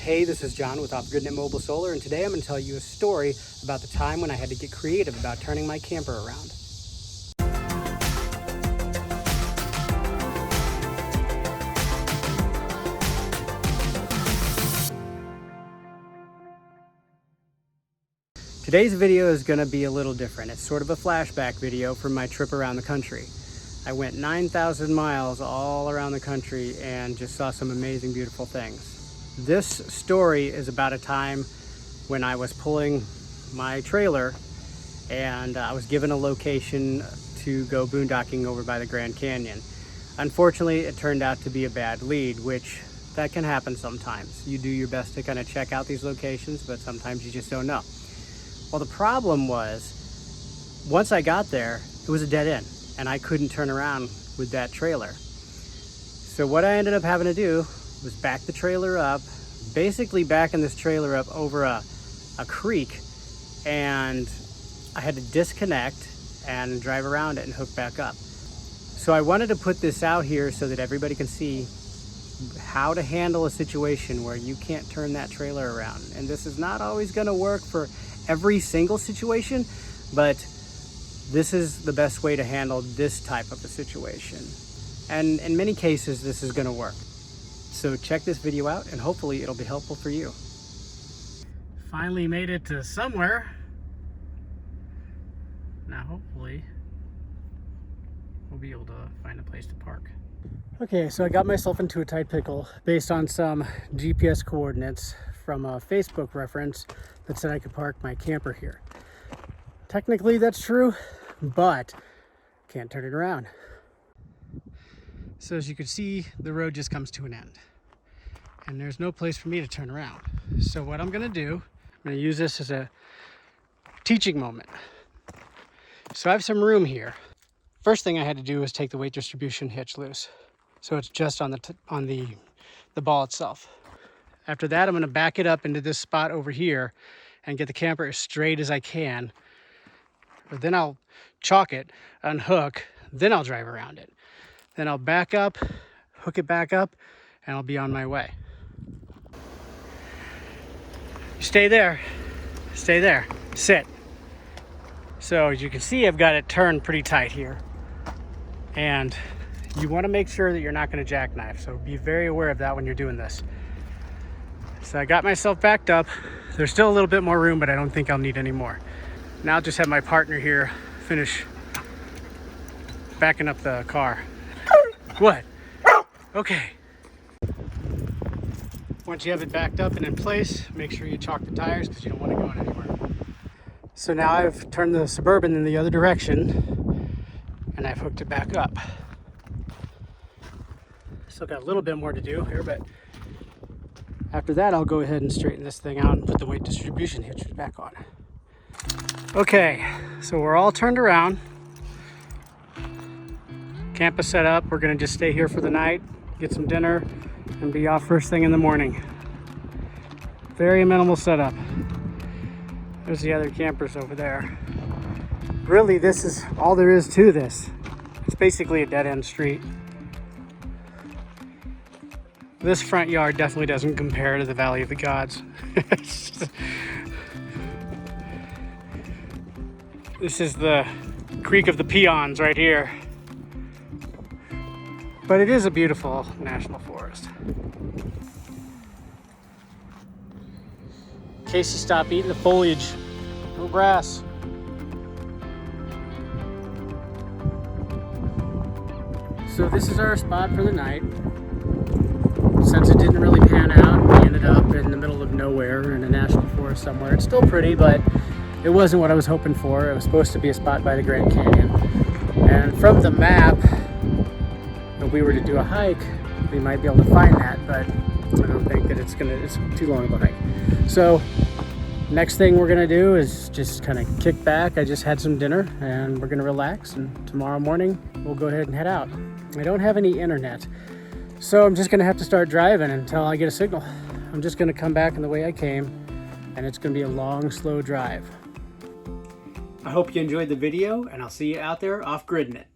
Hey, this is John with Gridin Mobile Solar, and today I'm going to tell you a story about the time when I had to get creative about turning my camper around. Today's video is going to be a little different. It's sort of a flashback video from my trip around the country. I went 9,000 miles all around the country and just saw some amazing, beautiful things. This story is about a time when I was pulling my trailer and I was given a location to go boondocking over by the Grand Canyon. Unfortunately, it turned out to be a bad lead, which that can happen sometimes. You do your best to kind of check out these locations, but sometimes you just don't know. Well, the problem was, once I got there, it was a dead end and I couldn't turn around with that trailer. So what I ended up having to do was back the trailer up, basically backing this trailer up over a creek, and I had to disconnect and drive around it and hook back up. So I wanted to put this out here so that everybody can see how to handle a situation where you can't turn that trailer around. And this is not always going to work for every single situation, but this is the best way to handle this type of a situation. And in many cases, this is going to work. So check this video out and hopefully it'll be helpful for you. Finally made it to somewhere. Now hopefully we'll be able to find a place to park. Okay, so I got myself into a tight pickle based on some GPS coordinates from a Facebook reference that said I could park my camper here. Technically that's true, but can't turn it around. So as you can see, the road just comes to an end and there's no place for me to turn around. So what I'm gonna do, I'm gonna use this as a teaching moment. So I have some room here. First thing I had to do was take the weight distribution hitch loose, so it's just on the ball itself. After that, I'm gonna back it up into this spot over here and get the camper as straight as I can. But then I'll chalk it, unhook, then I'll drive around it. Then I'll back up, hook it back up, and I'll be on my way. Stay there, sit. So as you can see, I've got it turned pretty tight here. And you want to make sure that you're not going to jackknife, so be very aware of that when you're doing this. So I got myself backed up. There's still a little bit more room, but I don't think I'll need any more. Now I'll just have my partner here finish backing up the car. What? Okay. Once you have it backed up and in place, make sure you chalk the tires because you don't want to go anywhere. So now I've turned the Suburban in the other direction and I've hooked it back up. Still got a little bit more to do here, but after that I'll go ahead and straighten this thing out and put the weight distribution hitches back on. Okay, so we're all turned around. Camp is set up. We're gonna just stay here for the night, get some dinner, and be off first thing in the morning. Very minimal setup. There's the other campers over there. Really, this is all there is to this. It's basically a dead-end street. This front yard definitely doesn't compare to the Valley of the Gods. This is the Creek of the Peons right here. But it is a beautiful national forest. Casey, stop eating the foliage. No grass. So this is our spot for the night. Since it didn't really pan out, we ended up in the middle of nowhere in a national forest somewhere. It's still pretty, but it wasn't what I was hoping for. It was supposed to be a spot by the Grand Canyon. And from the map, if we were to do a hike, we might be able to find that, but I don't think that it's too long of a hike. So next thing we're gonna do is just kind of kick back. I just had some dinner and we're gonna relax, and tomorrow morning we'll go ahead and head out. I don't have any internet, so I'm just gonna have to start driving until I get a signal. I'm just gonna come back in the way I came, and it's gonna be a long, slow drive. I hope you enjoyed the video, and I'll see you out there off gridding it.